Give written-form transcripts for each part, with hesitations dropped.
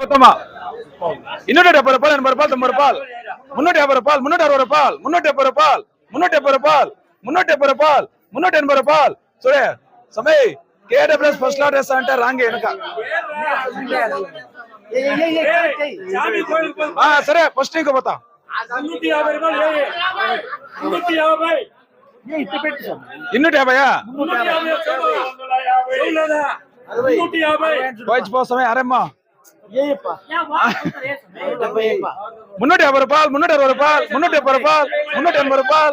சுத்தமா 270 ரூபாய் 80 ரூபாய் 90 ரூபாய் 350 ரூபாய் 360 ரூபாய் 370 ரூபாய் 370 ரூபாய் 370 ரூபாய் 380 ரூபாய் சுரே समय KWS फर्स्ट लॉट सेंटर रांगे एनका हां सर फर्स्ट को बता 350 రూపాయలు ये 350 ये इतने पेट 250 कोच बॉस समय अरे अम्मा ये पा 350 ரூபாய் 360 ரூபாய் 370 ரூபாய் 380 ரூபாய்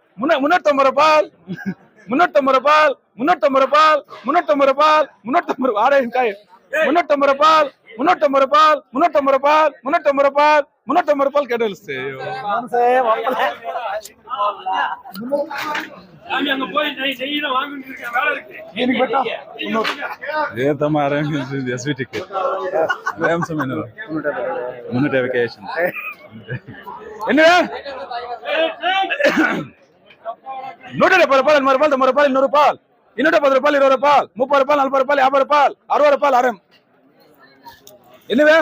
380 ரூபாய் 390 ரூபாய் 390 ரூபாய் 390 ரூபாய் 390 ரூபாய் 390 ஆரே இன்காய் 390 ரூபாய் 390 ரூபாய் 390 ரூபாய் 390 ரூபாய் 390 ரூபாய் கேடல்ஸ் மனசே வப்பல நான் அங்க போய் நெய்யில வாங்கிட்டு இருக்க வேலை இருக்கு நீங்க பட்டா ये तुम्हारे एसवी टिकट रैम समय ना 350 वेकेशन என்ன 170 ரூபாய் 80 ரூபாய் 90 ரூபாய் 200 ரூபாய் 210 ரூபாய் 20 ரூபாய் 30 ரூபாய் 40 ரூபாய் 50 ரூபாய் 60 ரூபாய் ஆரம் என்னவே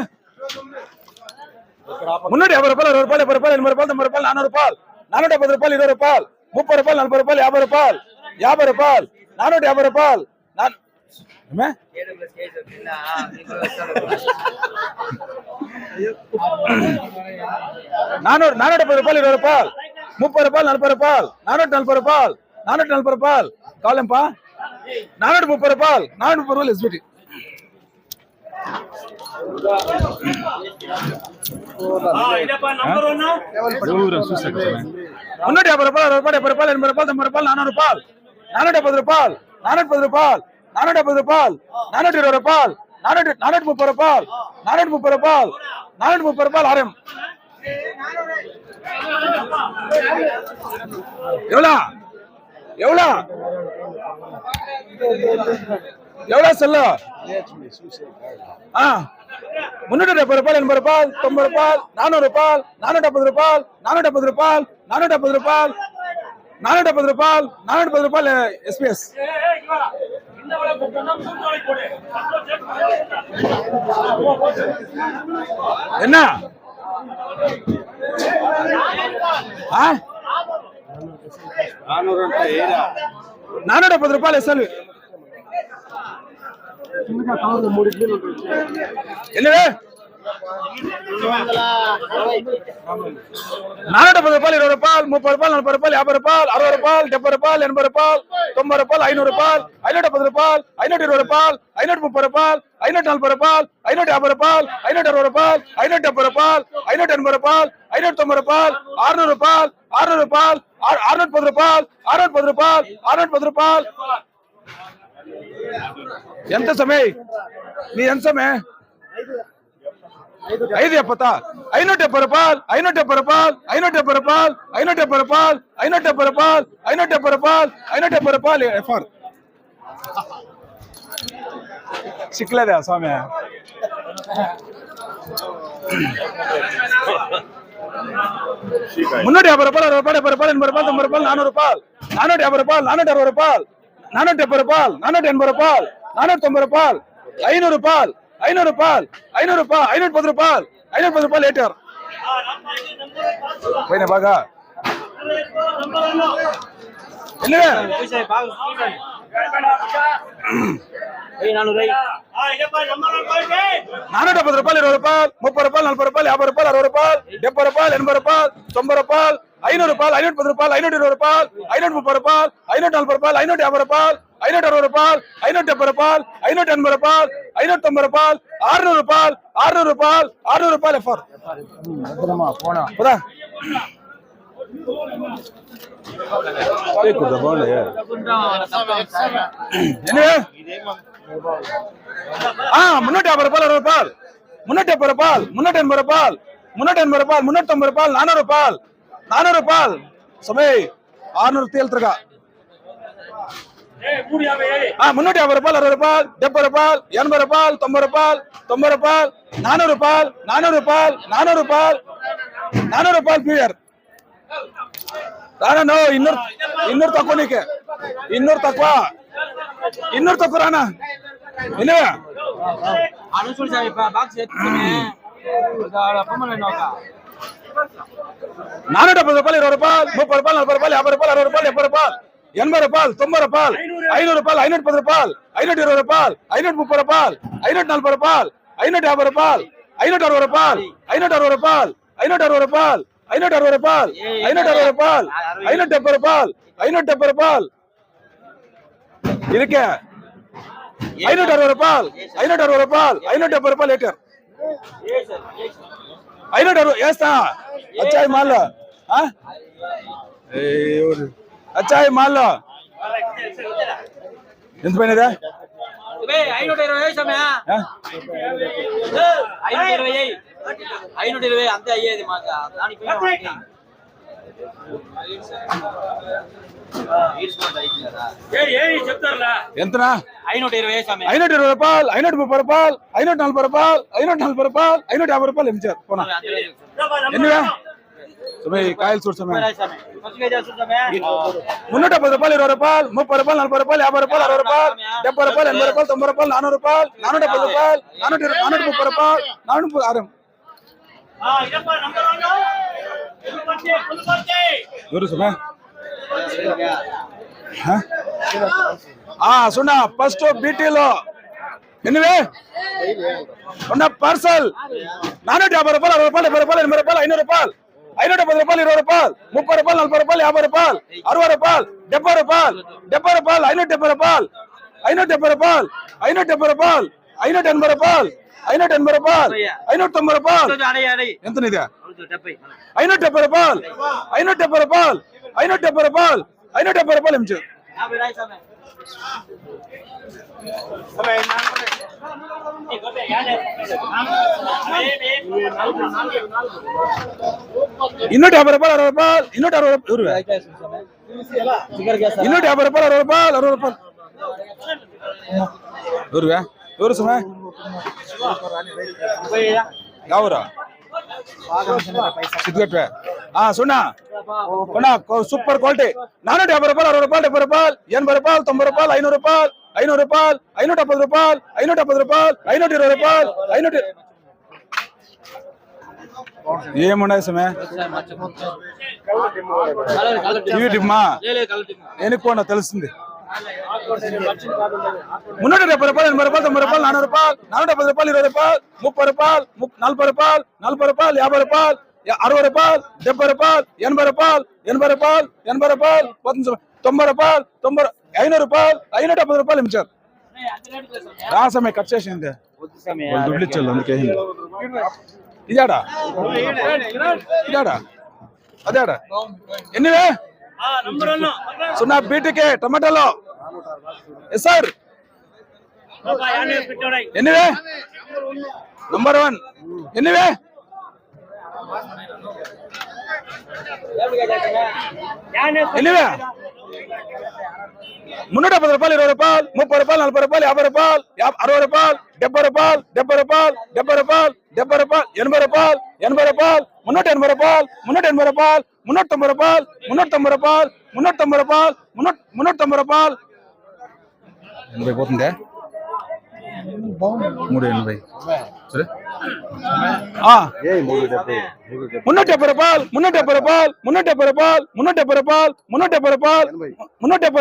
350 ரூபாய் 60 ரூபாய் 70 ரூபாய் 80 ரூபாய் 90 ரூபாய் 400 ரூபாய் 450 ரூபாய் 20 ரூபாய் 30 ரூபாய் 40 ரூபாய் 50 ரூபாய் 50 ரூபாய் 450 ரூபாய் நான் என்ன 450 ரூபாய் 20 ரூபாய் 30 ரூபாய் 40 ரூபாய் 440 ரூபாய் 440 ரூபாய் காலம்பா 430 ரூபாய் 430 ரூபாய் எஸ்பிடி இதப்பா நம்பர் 1 தூரம் சுசக் 350 ரூபாய் 60 ரூபாய் 80 ரூபாய் 80 ரூபாய் 90 ரூபாய் 400 ரூபாய் 470 ரூபாய் 470 ரூபாய் 420 ரூபாய் 430 ரூபாய் 430 ரூபாய் 430 ரூபாய் ஆரம் எவ்வளவு எவ்வளவு எவ்வளவு சொல்ல 370 ரூபாய் 80 ரூபாய் 90 ரூபாய் 400 ரூபாய் 450 ரூபாய் 450 ரூபாய் 450 ரூபாய் 450 ரூபாய் 450 ரூபாய் எஸ்பிஎஸ் என்ன 450 ரூபாய் எஸ்எல் என்னவே 450 ரூபாய் 20 ரூபாய் 30 ரூபாய் 40 ரூபாய் 50 ரூபாய் 60 ரூபாய் 70 ரூபாய் 80 ரூபாய் 90 ரூபாய் 500 ரூபாய் 510 ரூபாய் 520 ரூபாய் 530 ரூபாய் 540 ரூபாய் 550 ரூபாய் 560 ரூபாய் 570 ரூபாய் 580 ரூபாய் 590 ரூபாய் 600 ரூபாய் 600 ரூபாய் 610 ரூபாய் 610 ரூபாய் 610 ரூபாய் ఎంత సమయ నీ ఎంత సమయ 570 570 రూపాయలు 570 రూపాయలు 570 రూపాయలు 570 రూపాయలు 570 రూపాయలు 570 రూపాయలు 570 రూపాయలు ఎఫర్ సిక్లేదా స్వామి 350 రూపాయలు 60 రూపాయలు 70 రూపాయలు 80 రూపాయలు 90 రూపాయలు 450 రూపాయలు 460 రూపాయలు 470 రూపాయలు 480 రూపాయలు 490 రూపాయలు 500 రూపాయలు 500 రూపాయలు 500 రూపాయలు 510 రూపాయలు 510 రూపాయలు లీటర్ పోయినా బాగా ఎన్నవే 470 రూపాయలు 20 రూపాయలు 30 రూపాయలు 40 రూపాయలు 50 రూపాయలు 60 రూపాయలు 70 రూపాయలు 80 రూపాయలు 90 రూపాయలు 500 రూపాయలు 510 రూపాయలు 520 రూపాయలు 530 రూపాయలు 540 రూపాయలు 550 రూపాయలు 560 రూపాయలు 570 రూపాయలు 580 రూపాయలు 590 రూపాయలు 600 రూపాయలు 600 రూపాయలు 600 రూపాయలు ఎఫర్ పోదా देखो दबाव ले यार என்ன 350 ரூபாய் 60 ரூபாய் 370 ரூபாய் 380 ரூபாய் 380 ரூபாய் 390 ரூபாய் 400 ரூபாய் 400 ரூபாய் समय 600 தேல்த்ரகா 350 ரூபாய் 60 ரூபாய் 70 ரூபாய் 80 ரூபாய் 90 ரூபாய் 90 ரூபாய் 400 ரூபாய் 400 ரூபாய் 400 ரூபாய் 400 ரூபாய் பியர் రానా ಇನ್ನೂರು ತಕೋ ನೀಕೆ ಇನ್ನೂರು ತಕೋ ರಾನಾ ఎన్నివే నానూట 10 రూపాయలు 20 రూపాయలు 30 రూపాయలు 40 రూపాయలు 50 రూపాయలు 60 రూపాయలు 70 రూపాయలు 80 రూపాయలు 90 రూపాయలు 500 రూపాయలు 510 రూపాయలు 520 రూపాయలు 530 రూపాయలు 540 రూపాయలు 550 రూపాయలు 560 రూపాయలు 560 రూపాయలు 560 రూపాయలు 560 రూపాయలు 560 రూపాయలు 570 రూపాయలు 570 రూపాయలు ఇదికే 560 రూపాయలు 560 రూపాయలు 570 రూపాయలు లీటర్ 560 వేస్తా వచ్చాయి మాల్లో వచ్చాయి మాల్లో ఎంత పోయినదా 520 అంతే అయ్యేది మాకు ఎంతనా 520 520 రూపాయలు 530 రూపాయలు 540 రూపాయలు 540 రూపాయలు 550 రూపాయలు ఇచ్చారు పోనా ఎన్నివే సుమై కాయలు చూడు సుమై 310 రూపాయలు 20 రూపాయలు 30 రూపాయలు 40 రూపాయలు 50 రూపాయలు 60 రూపాయలు 70 రూపాయలు 80 రూపాయలు 90 రూపాయలు 400 రూపాయలు 470 రూపాయలు 430 రూపాయలు 460 ఎవరు సుమా సున్నా ఫస్ట్ బీటీలో ఎన్నివే ఉన్న పార్సల్ 450 రూపాయలు 60 రూపాయలు 70 రూపాయలు 80 రూపాయలు 500 రూపాయలు 510 రూపాయలు 20 రూపాయలు 30 రూపాయలు 40 రూపాయలు 50 రూపాయలు 60 రూపాయలు 70 రూపాయలు 70 రూపాయలు 570 రూపాయలు 570 రూపాయలు 570 రూపాయలు 580 రూపాయలు 580 రూపాయలు 590 రూపాయలు ఎంత నిదా 570 రూపాయలు 570 రూపాయలు 570 రూపాయలు 570 రూపాయలు ఎంచు ಇನ್ನೂಟ 50 ರೂಪಾಯಿ 60 ರೂಪಾಯಿ ಇನ್ನೂಟ 60 ರೂಪಾಯಿ 250 ರೂಪಾಯಿ 60 ರೂಪಾಯಿ 60 ರೂಪಾಯಿ ఎవరు సుమా ಯಾವೂರ ಸಿದ್ಗಟ್ಟೆ ಸುಣ್ಣ ಸೂಪರ್ ಕ್ವಾಲಿಟಿ 450 ರೂಪಾಯಿ 60 ರೂಪಾಯಿ 70 ರೂಪಾಯಿ 80 ರೂಪಾಯಿ 90 ರೂಪಾಯಿ 500 ರೂಪಾಯಿ 500 ರೂಪಾಯಿ 570 ರೂಪಾಯಿ 570 ರೂಪಾಯಿ 520 ರೂಪಾಯಿ 500 ఏమున్నాయి సమయ ఎనుకోండి తెలిసింది 370 రూపాయలు 80 రూపాయలు 90 రూపాయలు 400 రూపాయలు 410 రూపాయలు 20 రూపాయలు 30 రూపాయలు 40 రూపాయలు 40 రూపాయలు 50 రూపాయలు 60 రూపాయలు 70 రూపాయలు 80 రూపాయలు 80 రూపాయలు 80 రూపాయలు 90 రూపాయలు 500 రూపాయలు 570 రూపాయలు ఇచ్చారు రా సమయ కట్ చేసింది దుడ్లు ఇచ్చారు అందుకే ఇదాడా ఇదాడా అదేడా ఎన్నివే సున్నా బీటీకే టమాటాలో ఎస్ సార్ ఎన్నివే నంబర్ 1 ఎన్నివే ఎన్నివే 370 రూపాయలు 20 రూపాయలు 30 రూపాయలు 40 రూపాయలు 50 రూపాయలు 60 రూపాయలు 70 రూపాయలు 70 రూపాయలు 70 రూపాయలు 70 రూపాయలు 80 రూపాయలు 80 రూపాయలు 380 రూపాయలు 380 రూపాయలు 390 రూపాయలు 390 రూపాయలు 390 రూపాయలు 390 రూపాయలు 80 పోతుందే 380 సరే 370 రూపాయలు 370 రూపాయలు 370 రూపాయలు 370 రూపాయలు 370 రూపాయలు 370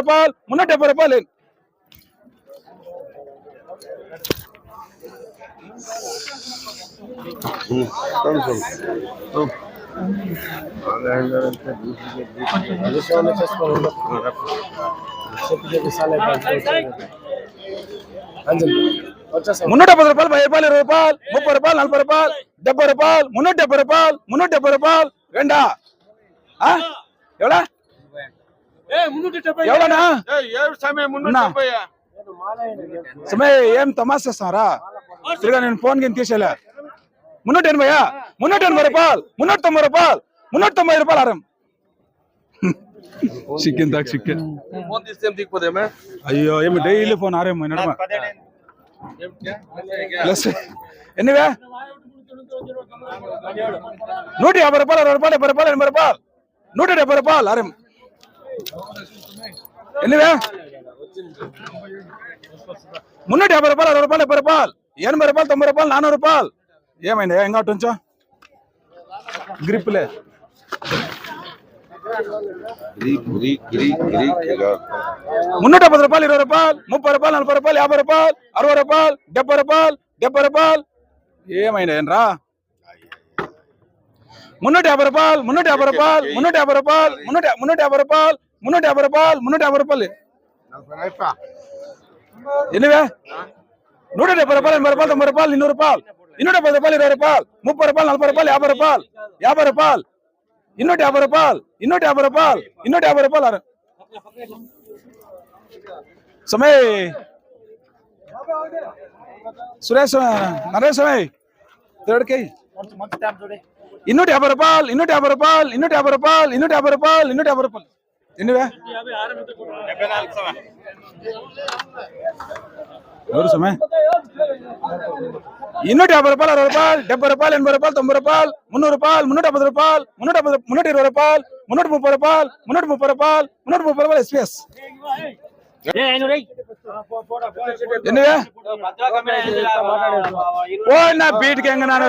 రూపాయలు 370 రూపాయలు 370 రూపాయలు మున్నూట 10 రూపాయలు 10 రూపాయలు 20 రూపాయలు 30 రూపాయలు 40 రూపాయలు 70 రూపాయలు 370 రూపాయలు రెండా ఎవడా ఎవడనా సమయ ఏం తమాషా చేస్తున్నారా తిరిగా నేను ఫోన్ కింద తీసేలే 380 రూపాయలు 390 రూపాయలు 390 రూపాయలు ఆరం చికెన్ దాకా చికెన్ అయ్యో ఏమి డైలీ ఫోన్ ఆరేమో నడమ ఎన్నివే 150 రూపాయలు 60 రూపాయలు 70 రూపాయలు 80 రూపాయలు 170 రూపాయలు ఆరం ఎన్నివే 350 రూపాయలు 60 రూపాయలు 70 రూపాయలు 80 రూపాయలు 90 రూపాయలు 400 రూపాయలు ఏమైంది ఇంకోటి ఉంచో గ్రిప్లే 310 రూపాయలు 20 రూపాయలు 30 రూపాయలు 40 రూపాయలు 50 రూపాయలు 60 రూపాయలు 70 రూపాయలు 70 రూపాయలు ఏమైంది ఏంట్రా 350 రూపాయలు 350 రూపాయలు 350 రూపాయలు 350 రూపాయలు 350 రూపాయలు 350 రూపాయలు ఎనివే 170 రూపాయలు 80 రూపాయలు 90 రూపాయలు 200 రూపాయలు 210 రూపాయలు 20 రూపాయలు 30 రూపాయలు 40 రూపాయలు 50 రూపాయలు 50 రూపాయలు 250 రూపాయలు 250 రూపాయలు 250 రూపాయలు సమయ్ సురేష్ నరేష్ సమయ్ తేడికి 250 రూపాయలు 250 రూపాయలు 250 రూపాయలు 250 రూపాయలు 250 రూపాయలు ఎన్నివే ఎవరు సమయ్ 250 రూపాయలు 60 రూపాయలు 70 రూపాయలు 80 రూపాయలు 90 రూపాయలు 300 రూపాయలు 310 రూపాయలు 320 రూపాయలు 330 రూపాయలు 330 రూపాయలు 330 రూపాయలు ఎస్పీఎస్ ఎన్నివే పోయినా బీట్కి ఎంగనాను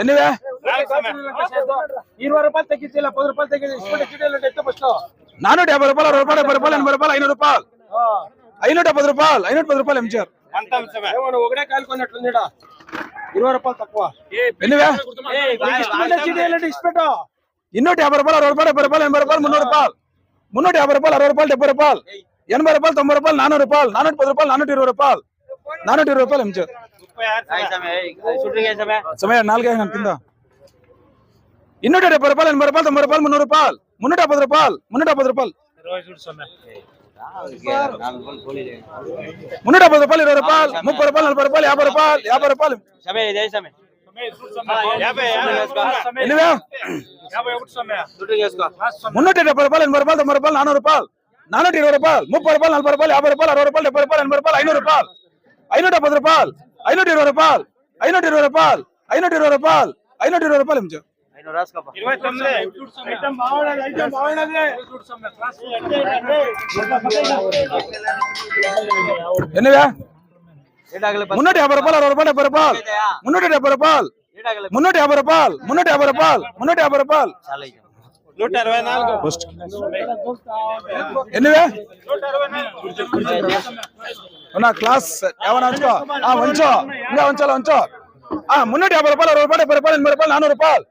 ఎన్నివే 20 రూపాయలు తగ్గించి 10 రూపాయలు తగ్గించి 450 రూపాయలు 60 రూపాయలు 70 రూపాయలు 80 రూపాయలు 500 రూపాయలు 510 రూపాయలు ఎంచారు ఒకటే కాలు కొన్నట్లుంది 20 రూపాయలు తక్కువ ఎన్నివే ఇష్టపెట్టు 250 రూపాయలు 60 రూపాయలు 70 రూపాయలు 80 రూపాయలు 300 రూపాయలు 350 రూపాయలు 60 రూపాయలు 70 రూపాయలు 80 రూపాయలు 90 రూపాయలు 400 రూపాయలు 410 రూపాయలు 420 రూపాయలు 420 రూపాయలు ఎంచారు సమయం 4 కింద 270 రూపాయలు 80 రూపాయలు 90 రూపాయలు 300 రూపాయలు 310 రూపాయలు 310 రూపాయలు 310 రూపాయలు 20 రూపాయలు 30 రూపాయలు 40 రూపాయలు 50 రూపాయలు 50 రూపాయలు ఎన్నివే 370 రూపాయలు 80 రూపాయలు 90 రూపాయలు 400 రూపాయలు 420 రూపాయలు 30 రూపాయలు 40 రూపాయలు 50 రూపాయలు 60 రూపాయలు 70 రూపాయలు 80 రూపాయలు 500 రూపాయలు 510 రూపాయలు 520 రూపాయలు 520 రూపాయలు 520 రూపాయలు 520 రూపాయలు ఎంచారు ఎన్నివే 350 రూపాయలు 60 రూపాయలు 70 రూపాయలు 370 రూపాయలు 350 రూపాయలు 350 రూపాయలు 350 రూపాయలు 124 ఎన్నివే నా క్లాస్ ఏమన్నా ఉంచో ఉంచో ఇంకా ఉంచాలో ఉంచో 350 రూపాయలు 60 రూపాయలు 70 రూపాయలు 80 రూపాయలు 400 రూపాయలు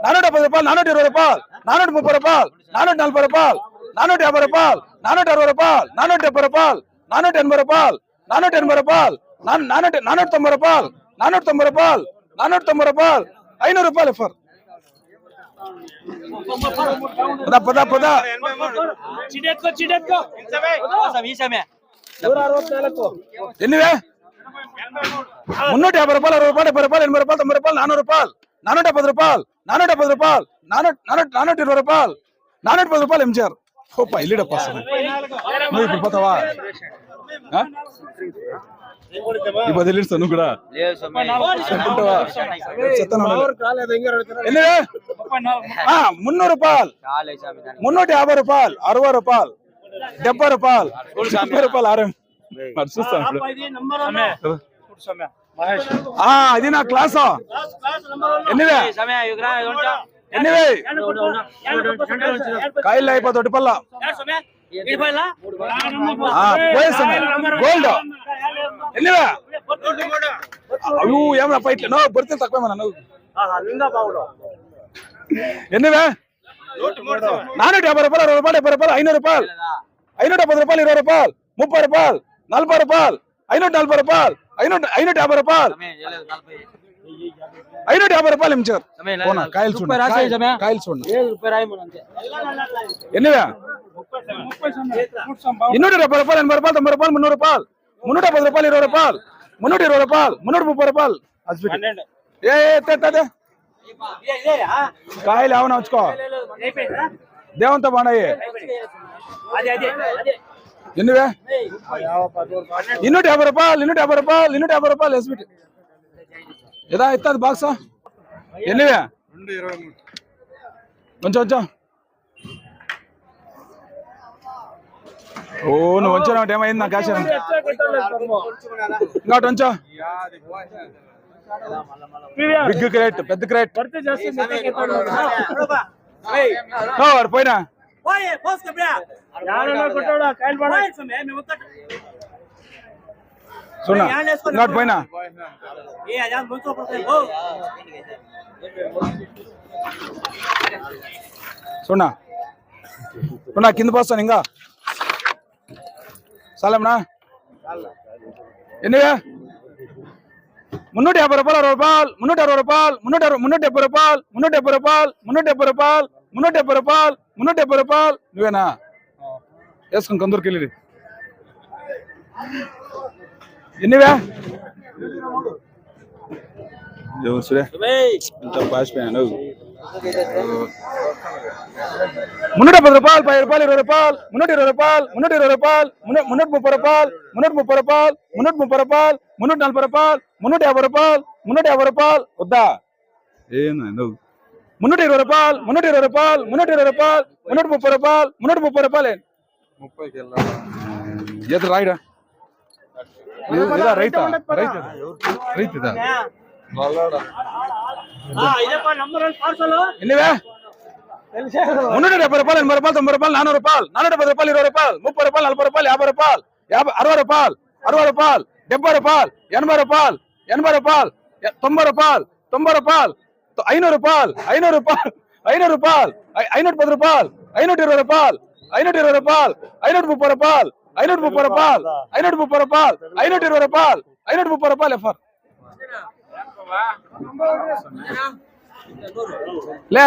410 రూపాయలు 420 రూపాయలు 430 రూపాయలు 440 రూపాయలు 450 రూపాయలు 460 రూపాయలు 470 రూపాయలు 480 రూపాయలు 480 రూపాయలు 490 రూపాయలు 490 రూపాయలు 490 రూపాయలు 500 రూపాయలు ఫర్ పద పద ఎన్నివే 350 రూపాయలు 60 రూపాయలు 70 రూపాయలు 80 రూపాయలు 90 రూపాయలు 400 రూపాయలు 470 రూపాయలు 470 రూపాయలు 420 రూపాయలు 410 రూపాయలు ఎంచారు ఇల్లుడప్ప నువ్వు ఇప్పుడు పోతావా ఈ 10 ఇల్లు నువ్వు కూడా ఎన్నివే 300 రూపాయలు 350 రూపాయలు 60 రూపాయలు 70 రూపాయలు 70 రూపాయలు ఆరం చూస్తాను ఇది నా క్లాస్ ఎన్నివే ఎన్నివే కాయలు అయిపోతుంది ఒటిపల్ల గోల్డ్ ఎన్నివే అయ్యో ఏమన్నా పైట్లే నువ్వు బొడితే తక్కువేమన్నా నువ్వు ఎన్నివే 450 రూపాయలు 60 రూపాయలు 70 రూపాయలు 500 రూపాయలు 510 రూపాయలు 20 రూపాయలు 30 రూపాయలు 40 రూపాయలు 540 రూపాయలు 550 రూపాయలు 550 రూపాయలు ఎంచారు కాయలు చూడండి కాయలు చూడండి ఎన్నివే 270 రూపాయలు 80 రూపాయలు 90 రూపాయలు 300 రూపాయలు 310 రూపాయలు 20 రూపాయలు 320 రూపాయలు 330 రూపాయలు కాయలు ఏమన్నా ఉంచుకో దేవంతో బాగున్నాయి ఎన్నివే 250 రూపాయలు 250 రూపాయలు 250 రూపాయలు ఎస్బిటి ఏదా ఇస్తుంది బాక్సా ఎన్నివే కొంచెం కొంచెం ఓ నువ్వు వంచా ఏమైంది నాకు ఆశ ఎట్లా కట్టాలి పరమ? ఇంకోటి వంచా బిగ్ క్రేట్ పెద్ద క్రేట్ భర్తీ చేస్తే ఎట్లా కట్టాలి? వాడు పోయినా యాడన్నా కొట్టాడా? కాయలు పడ. చూడ ఇంకోటి పోయినా చూడా చూడా కింద పోస్తాను ఇంకా చాలేమనా ఎన్నివే 350 రూపాయలు 60 రూపాయలు 360 రూపాయలు 370 రూపాయలు 370 రూపాయలు 370 రూపాయలు 370 రూపాయలు నువ్వేనా వేసుకుని కొందరికి వెళ్ళి ఎన్నివే చూడే ఇంత పాసిపోయాను 310 రూపాయలు 10 రూపాయలు 20 రూపాయలు 320 రూపాయలు 320 రూపాయలు 330 రూపాయలు 330 రూపాయలు 330 రూపాయలు 340 రూపాయలు 350 రూపాయలు 350 రూపాయలు వద్దా ఏనా నువ్వు 320 రూపాయలు 320 రూపాయలు 320 రూపాయలు 330 రూపాయలు 330 రూపాయలు 30 ఎదురు రాయిడా రైతా రైతా రైతుదా ఎన్నివే 370 రూపాయలు 80 రూపాయలు 90 రూపాయలు 400 రూపాయలు 410 రూపాయలు 20 రూపాయలు 30 రూపాయలు 40 రూపాయలు 50 రూపాయలు 60 రూపాయలు 60 రూపాయలు 70 రూపాయలు 80 రూపాయలు 80 రూపాయలు 90 రూపాయలు 90 రూపాయలు 500 రూపాయలు 500 రూపాయలు 500 రూపాయలు 510 రూపాయలు 520 రూపాయలు 520 రూపాయలు 530 రూపాయలు 530 రూపాయలు 530 రూపాయలు 520 రూపాయలు 530 రూపాయలు ఎఫర్ లే